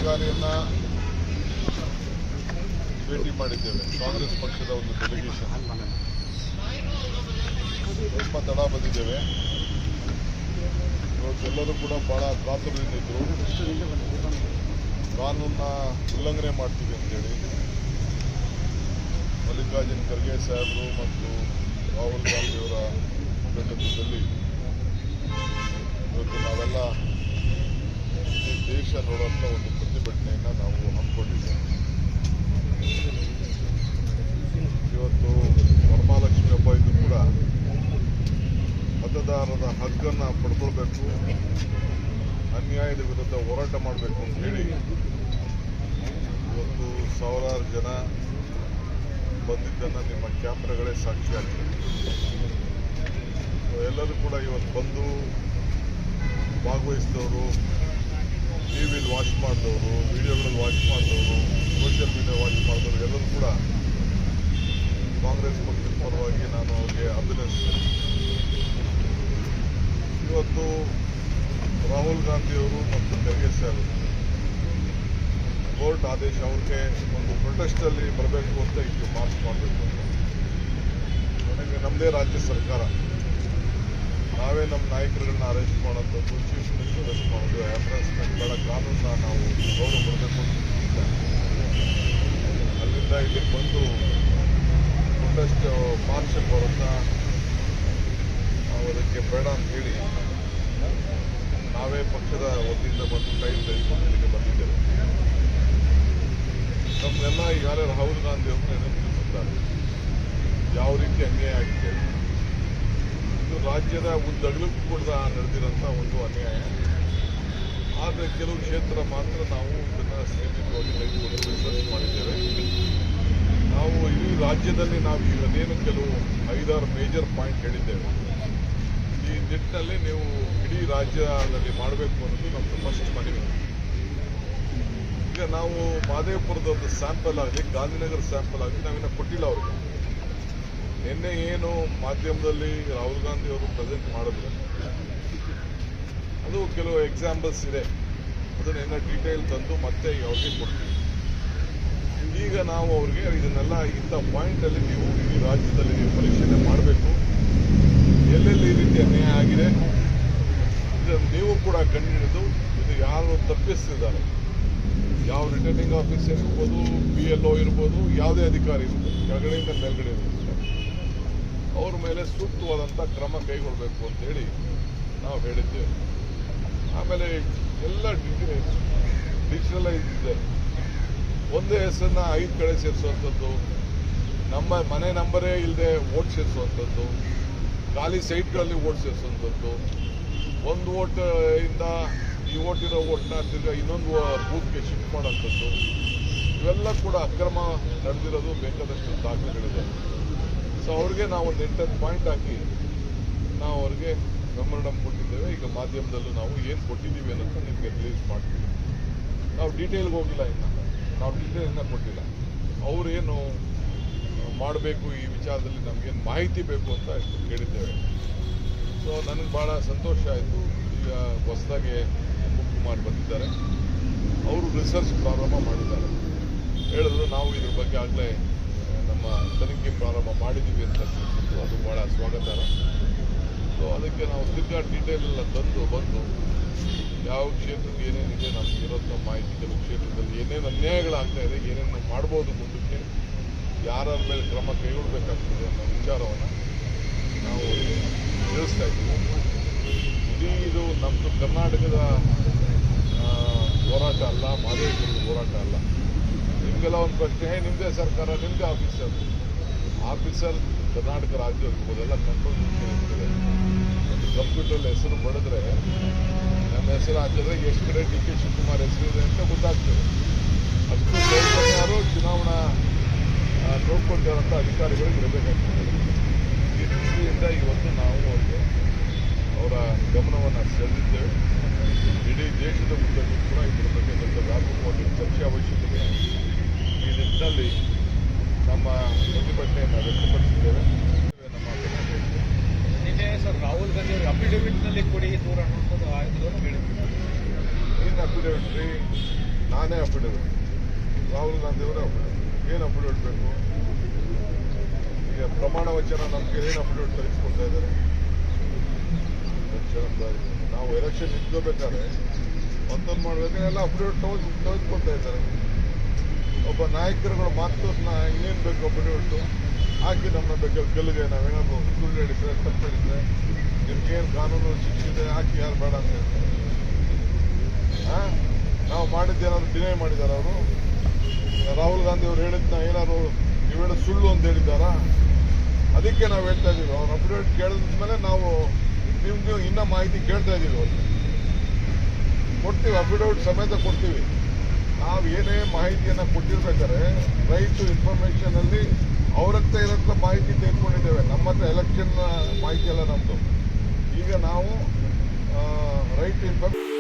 ಜಿಲ್ಲಾಧಿಕಾರಿಯನ್ನ ಭೇಟಿ ಮಾಡಿದ್ದೇವೆ. ಕಾಂಗ್ರೆಸ್ ಪಕ್ಷದ ಒಂದು ಡೆಲಿಗೇಷನ್ ಸ್ವಲ್ಪ ತಡ ಬಂದಿದ್ದೇವೆ. ಇವತ್ತೆಲ್ಲರೂ ಕೂಡ ಬಹಳ ಕಾತುರದಿಂದಿದ್ರು. ಕಾನೂನನ್ನ ಉಲ್ಲಂಘನೆ ಮಾಡ್ತೀವಿ ಅಂತೇಳಿ ಮಲ್ಲಿಕಾರ್ಜುನ್ ಖರ್ಗೆ ಸಾಹೇಬರು ಮತ್ತು ರಾಹುಲ್ ಗಾಂಧಿಯವರ ನೇತೃತ್ವದಲ್ಲಿ ಇವತ್ತು ನಾವೆಲ್ಲ ದೇಶ ನೋಡುವಂಥ ಒಂದು ಪ್ರತಿಭಟನೆಯನ್ನು ನಾವು ಹಮ್ಮಿಕೊಂಡಿದ್ದೇವೆ. ಇವತ್ತು ವರಮಹಾಲಕ್ಷ್ಮಿ ಹಬ್ಬ ಇದ್ದು ಕೂಡ ಮತದಾರರ ಹಕ್ಕನ್ನು ಪಡ್ಕೊಳ್ಬೇಕು, ಅನ್ಯಾಯದ ವಿರುದ್ಧ ಹೋರಾಟ ಮಾಡಬೇಕು ಅಂತ ಹೇಳಿ ಇವತ್ತು ಸಾವಿರಾರು ಜನ ಬಂದಿದ್ದನ್ನು ನಿಮ್ಮ ಕ್ಯಾಮ್ರಾಗಳೇ ಸಾಕ್ಷಿಯಾಗಿದೆ. ಎಲ್ಲರೂ ಕೂಡ ಇವತ್ತು ಬಂದು ಭಾಗವಹಿಸಿದವರು, ಟಿವಿಲಿ ವಾಚ್ ಮಾಡಿದವರು, ವಿಡಿಯೋಗಳಲ್ಲಿ ವಾಚ್ ಮಾಡಿದವರು, ಸೋಷಿಯಲ್ ಮೀಡಿಯಾ ವಾಚ್ ಮಾಡಿದವರು ಎಲ್ಲರೂ ಕೂಡ ಕಾಂಗ್ರೆಸ್ ಪಕ್ಷದ ಪರವಾಗಿ ನಾನು ಅವರಿಗೆ ಅಭಿನಂದಿಸ್ತೇನೆ. ಇವತ್ತು ರಾಹುಲ್ ಗಾಂಧಿಯವರು ಮತ್ತು ಖರ್ಗೆ ಸಾಹೇಬರು ಕೋರ್ಟ್ ಆದೇಶ ಅವ್ರಿಗೆ ಒಂದು ಪ್ರೊಟೆಸ್ಟಲ್ಲಿ ಬರಬೇಕು ಅಂತ ಇಲ್ಲಿ ಮಾರ್ಚ್ ಮಾಡಬೇಕು ಅಂತ. ನನಗೆ ನಮ್ಮದೇ ರಾಜ್ಯ ಸರ್ಕಾರ, ನಾವೇ ನಮ್ಮ ನಾಯಕರುಗಳನ್ನ ಅರೆಸ್ಟ್ ಮಾಡೋಂಥದ್ದು, ಚೀಫ್ ಮಿನಿಸ್ಟರ್ ಅರೆಸ್ಟ್ ಮಾಡೋದು, ಹ್ಯಾರಾಸ್ಮೆಂಟ್ಗಳ ಕಾನೂನನ್ನ ನಾವು ಗೌರವ ಕೊಡಬೇಕು ಅಂತ ಅಲ್ಲಿಂದ ಇಲ್ಲಿಗೆ ಬಂದು ಪ್ರೊಟೆಸ್ಟ್ ಮಾರ್ಚಲ್ಲಿ ಬರೋದನ್ನ ನಾವು ಅದಕ್ಕೆ ಬೇಡ ಅಂತ ಹೇಳಿ ನಾವೇ ಪಕ್ಷದ ವತಿಯಿಂದ ಬಂದು ಟೈಮ್ ತೆಗೆದುಕೊಂಡು ಇಲ್ಲಿಗೆ ಬಂದಿದ್ದೇವೆ. ನಮ್ಮೆಲ್ಲ ಈಗಾಗಲೇ ರಾಹುಲ್ ಗಾಂಧಿ ಅವರು ನೆನಪಿಸಿದ್ದಾರೆ ಯಾವ ರೀತಿ ಅನ್ಯಾಯ ಆಗಿದೆ. ಇದು ರಾಜ್ಯದ ಉದ್ದಗಲಕ್ಕೂ ಕೂಡ ನಡೆದಿರೋಂಥ ಒಂದು ಅನ್ಯಾಯ. ಆದರೆ ಕೆಲವು ಕ್ಷೇತ್ರ ಮಾತ್ರ ನಾವು ಇದನ್ನು ಸೀಮಿತವಾಗಿ ತೆಗೆದುಕೊಂಡು ರಿಸರ್ಚ್ ಮಾಡಿದ್ದೇವೆ. ನಾವು ಇಡೀ ರಾಜ್ಯದಲ್ಲಿ ನಾವು ಇವತ್ತೇನು ಕೆಲವು 5-6 ಮೇಜರ್ ಪಾಯಿಂಟ್ ಹೇಳಿದ್ದೇವೆ. ಈ ನಿಟ್ಟಿನಲ್ಲಿ ನೀವು ಇಡೀ ರಾಜ್ಯದಲ್ಲಿ ಮಾಡಬೇಕು ಅನ್ನೋದು ನಮ್ಮದು ಫಸ್ಟ್ ಮನವಿ. ಈಗ ನಾವು ಮಹದೇವಪುರದ ಒಂದು ಸ್ಯಾಂಪಲ್ ಆಗಲಿ, ಗಾಂಧಿನಗರ ಸ್ಯಾಂಪಲ್ ಆಗಲಿ ನಾವಿನ್ನ ಕೊಟ್ಟಿಲ್ಲ ಅವ್ರಿಗೆ. ನಿನ್ನೆ ಏನು ಮಾಧ್ಯಮದಲ್ಲಿ ರಾಹುಲ್ ಗಾಂಧಿ ಅವರು ಪ್ರೆಸೆಂಟ್ ಮಾಡಿದ್ರು, ಅದು ಕೆಲವು ಎಕ್ಸಾಂಪಲ್ಸ್ ಇದೆ. ಅದನ್ನೆಲ್ಲ ಡೀಟೇಲ್ ತಂದು ಮತ್ತೆ ಅವ್ರಿಗೆ ಕೊಡ್ತೀವಿ. ಈಗ ನಾವು ಅವ್ರಿಗೆ ಇದನ್ನೆಲ್ಲ ಇಂಥ ಪಾಯಿಂಟಲ್ಲಿ ನೀವು ಈ ರಾಜ್ಯದಲ್ಲಿ ನೀವು ಪರಿಶೀಲನೆ ಮಾಡಬೇಕು, ಎಲ್ಲೆಲ್ಲಿ ಈ ರೀತಿ ಅನ್ಯಾಯ ಆಗಿದೆ ಇದನ್ನು ನೀವು ಕೂಡ ಕಂಡುಹಿಡಿದು ಇದು ಯಾರು ತಪ್ಪಿಸ್ತಿದ್ದಾರೆ, ಯಾವ ರಿಟರ್ನಿಂಗ್ ಆಫೀಸರ್ ಇರ್ಬೋದು, PLO ಇರ್ಬೋದು, ಯಾವುದೇ ಅಧಿಕಾರಿ ಇರ್ಬೋದು, ಕೆಳಗಡೆಯಿಂದ ಮೇಲ್ಗಡೆ ಇರ್ಬೋದು, ಅವ್ರ ಮೇಲೆ ಸೂಕ್ತವಾದಂಥ ಕ್ರಮ ಕೈಗೊಳ್ಳಬೇಕು ಅಂತೇಳಿ ನಾವು ಹೇಳಿದ್ದೇವೆ. ಆಮೇಲೆ ಎಲ್ಲ ಡಿಜಿಟಲೈಸ್ ಇದೆ. ಒಂದೇ ಹೆಸರನ್ನ 5 ಕಡೆ ಸೇರಿಸುವಂಥದ್ದು, ನಮ್ಮ ಮನೆ ನಂಬರೇ ಇಲ್ಲದೆ ವೋಟ್ ಸೇರಿಸುವಂಥದ್ದು, ಖಾಲಿ ಸೈಟ್ಗಳಲ್ಲಿ ವೋಟ್ ಸೇರಿಸುವಂಥದ್ದು, ಒಂದು ವೋಟ್ ಇಂದ ಈ ವೋಟ್ ಇರೋ ವೋಟ್ನ ತಿರ್ಗಾ ಇನ್ನೊಂದು ಬೂತ್ಗೆ ಶಿಫ್ಟ್ ಮಾಡೋಂಥದ್ದು, ಇವೆಲ್ಲ ಕೂಡ ಅಕ್ರಮ ನಡೆದಿರೋದು ಬೇಕಾದಷ್ಟು ದಾಖಲೆಗಳಿದೆ. ಸೊ ಅವ್ರಿಗೆ ನಾವು ಒಂದು 8-10 ಪಾಯಿಂಟ್ ಹಾಕಿ ನಾವು ಅವ್ರಿಗೆ ಮೆಮೊರಂಡಮ್ ಕೊಟ್ಟಿದ್ದೇವೆ. ಈಗ ಮಾಧ್ಯಮದಲ್ಲೂ ನಾವು ಏನು ಕೊಟ್ಟಿದ್ದೀವಿ ಅನ್ನೋದನ್ನ ನಿಮಗೆ ರಿಲೀಸ್ ಮಾಡ್ತೀವಿ. ನಾವು ಡೀಟೇಲ್ಗೆ ಹೋಗಿಲ್ಲ, ನಾವು ಡೀಟೇಲ್ ಇನ್ನೂ ಕೊಟ್ಟಿಲ್ಲ. ಅವರೇನು ಮಾಡಬೇಕು ಈ ವಿಚಾರದಲ್ಲಿ ನಮಗೇನು ಮಾಹಿತಿ ಬೇಕು ಅಂತ ಅಷ್ಟು ಕೇಳಿದ್ದೇವೆ. ಸೊ ನನಗೆ ಭಾಳ ಸಂತೋಷ ಆಯಿತು. ಈಗ ಹೊಸದಾಗಿ ಕುಮಾರ್ ಬಂದಿದ್ದಾರೆ, ಅವರು ರಿಸರ್ಚ್ ಪ್ರಾರಂಭ ಮಾಡಿದ್ದಾರೆ. ಹೇಳಿದ್ರು ನಾವು ಇದ್ರ ಬಗ್ಗೆ ಆಗಲೇ ನಮ್ಮ ತನಿಖೆ ಪ್ರಾರಂಭ ಮಾಡಿದ್ದೀವಿ ಅಂತ ತಿಳಿಸಿದ್ದು, ಅದು ಭಾಳ ಸ್ವಾಗತಾರ್ಹ. ಸೊ ಅದಕ್ಕೆ ನಾವು ತಿರ್ಗಾ ಡೀಟೇಲ್ ಎಲ್ಲ ತಂದು ಬಂದು ಯಾವ ಕ್ಷೇತ್ರಕ್ಕೆ ಏನೇನಿದೆ ನಮ್ಗೆ ಇರೋಂಥ ಮಾಹಿತಿ, ಕೆಲವು ಕ್ಷೇತ್ರದಲ್ಲಿ ಏನೇನು ಅನ್ಯಾಯಗಳಾಗ್ತಾ ಇದೆ, ಏನೇನು ಮಾಡ್ಬೋದು, ಮುಂದಕ್ಕೆ ಯಾರ ಮೇಲೆ ಕ್ರಮ ಕೈಗೊಳ್ಳಬೇಕಾಗ್ತದೆ ಅನ್ನೋ ವಿಚಾರವನ್ನು ನಾವು ತಿಳಿಸ್ತಾ ಇದ್ದೀವಿ. ಇಡೀ ಇದು ನಮ್ಮದು ಕರ್ನಾಟಕದ ಹೋರಾಟ ಅಲ್ಲ, ಮಹದೇವಪುರದ ಹೋರಾಟ ಅಲ್ಲ. ನಿಮಗೆಲ್ಲ ಒಂದು ಪ್ರಶ್ನೆ, ನಿಮ್ಮದೇ ಸರ್ಕಾರ, ನಿಮ್ಮದೇ ಆಫೀಸರ್ ಕರ್ನಾಟಕ ರಾಜ್ಯ ಇರ್ಬೋದೆಲ್ಲ ಕಂಟ್ರೋಲ್ ಇರ್ತದೆ. ಒಂದು ಕಂಪ್ಯೂಟರಲ್ಲಿ ಹೆಸರು ಬಡಿದ್ರೆ, ನಮ್ಮ ಹೆಸರು ಹಾಕಿದ್ರೆ ಎಷ್ಟು ಕಡೆ DK ಶಿವಕುಮಾರ್ ಹೆಸರಿದೆ ಅಂತ ಗೊತ್ತಾಗ್ತದೆ. ಅಷ್ಟು ಯಾರು ಚುನಾವಣಾ ನೋಡ್ಕೊಳ್ತಿರೋಂಥ ಅಧಿಕಾರಿಗಳಿಗೆ ಇರಬೇಕಾಗ್ತದೆ. ಈ ದೃಷ್ಟಿಯಿಂದ ಇವತ್ತು ನಾವು ಅವರಿಗೆ ಅವರ ಗಮನವನ್ನು ಸೆಳೆದಿದ್ದೇವೆ. ಇಡೀ ದೇಶದ ಉದ್ದಕ್ಕೂ ಕೂಡ ಇದರ ಬಗ್ಗೆ ದೊಡ್ಡ ವ್ಯಾಪಕವಾಗಿ ಚರ್ಚೆ ಅವಶ್ಯಕತೆ. ಈ ನಿಟ್ಟಿನಲ್ಲಿ ನಮ್ಮ ಪ್ರತಿಭಟನೆಯನ್ನು ವ್ಯಕ್ತಪಡಿಸಿದ್ದೇವೆ. ನಮ್ಮ ನಿನ್ನೆ ಸರ್ ರಾಹುಲ್ ಗಾಂಧಿ ಅವರು ಅಫಿಡವಿಟ್ನಲ್ಲಿ ಕೊಡಿ ದೂರ ಅನ್ನೋದು ಹೇಳಿದ್ರು. ಏನು ಅಫಿಡವಿಟ್ ರೀ? ನಾನೇ ಅಫಿಡವಿಟ್, ರಾಹುಲ್ ಗಾಂಧಿ ಅವರೇ ಅಫಿಡವಿಟ್. ಏನು ಅಫಿಡವಿಟ್ ಬೇಕು? ಈಗ ಪ್ರಮಾಣ ವಚನ ನಮಗೆ ಏನು ಅಫಿಡವಿಟ್ ತೆಗೆದುಕೊಳ್ತಾ ಇದ್ದಾರೆ? ನಾವು ಎಲೆಕ್ಷನ್ ನಿಂತ್ಕೋಬೇಕಾದ್ರೆ ಒಂದೊಂದು ಮಾಡ್ಬೇಕಾದ್ರೆ ಎಲ್ಲ ಅಫಿಡವಿಟ್ ತೆಗೆದುಕೊಳ್ತಾ ಇದ್ದಾರೆ. ಒಬ್ಬ ನಾಯಕರುಗಳ ಮಾತನ್ನ ಇನ್ನೇನು ಬೇಕು ಅಫಿಡವಿಟ್ಟು ಹಾಕಿ ನಮ್ಮನ್ನ ಬೇಕಾದ್ರೆ ಗಲ್ಲಿಗೆ ನಾವೇನಾದ್ರು ಸುಳ್ಳು ಹೇಳಿದ್ರೆ ತಪ್ಪು ಹೇಳಿದ್ರೆ ನಿಮ್ಗೇನು ಕಾನೂನು ಶಿಕ್ಷಿದೆ ಹಾಕಿ ಯಾರು ಬೇಡ ಅಂತ ಹೇಳ್ತಾರೆ. ನಾವು ಮಾಡಿದ್ದೇನಾದ್ರು ಡಿನೈ ಮಾಡಿದಾರ ಅವರು? ರಾಹುಲ್ ಗಾಂಧಿ ಅವರು ಹೇಳಿದ್ನ ಏನಾದ್ರು ನೀವು ಹೇಳೋದು ಸುಳ್ಳು ಅಂತ ಹೇಳಿದ್ದಾರಾ? ಅದಕ್ಕೆ ನಾವು ಹೇಳ್ತಾ ಇದ್ದೀವಿ, ಅವ್ರ ಅಫಿಡವಿಟ್ ಕೇಳಿದ್ಮೇಲೆ ನಾವು ನಿಮ್ಗೆ ಇನ್ನೂ ಮಾಹಿತಿ ಕೇಳ್ತಾ ಇದ್ದೀವಿ. ಅವ್ರಿಗೆ ಕೊಡ್ತೀವಿ, ಅಫಿಡವಿಟ್ ಸಮೇತ ಕೊಡ್ತೀವಿ. ನಾವು ಏನೇ ಮಾಹಿತಿಯನ್ನು ಕೊಟ್ಟಿರ್ಬೇಕಾದ್ರೆ ರೈಟ್ ಟು ಇನ್ಫಾರ್ಮೇಶನ್ ಅಲ್ಲಿ ಅವ್ರ ಹತ್ರ ಇರೋ ಮಾಹಿತಿ ತೆಗೆದುಕೊಂಡಿದ್ದೇವೆ. ನಮ್ಮ ಹತ್ರ ಎಲೆಕ್ಷನ್ ಮಾಹಿತಿ ಎಲ್ಲ ನಮ್ಮದು. ಈಗ ನಾವು ರೈಟ್ ಟು ಇನ್ಫಾರ್ಮೇಶನ್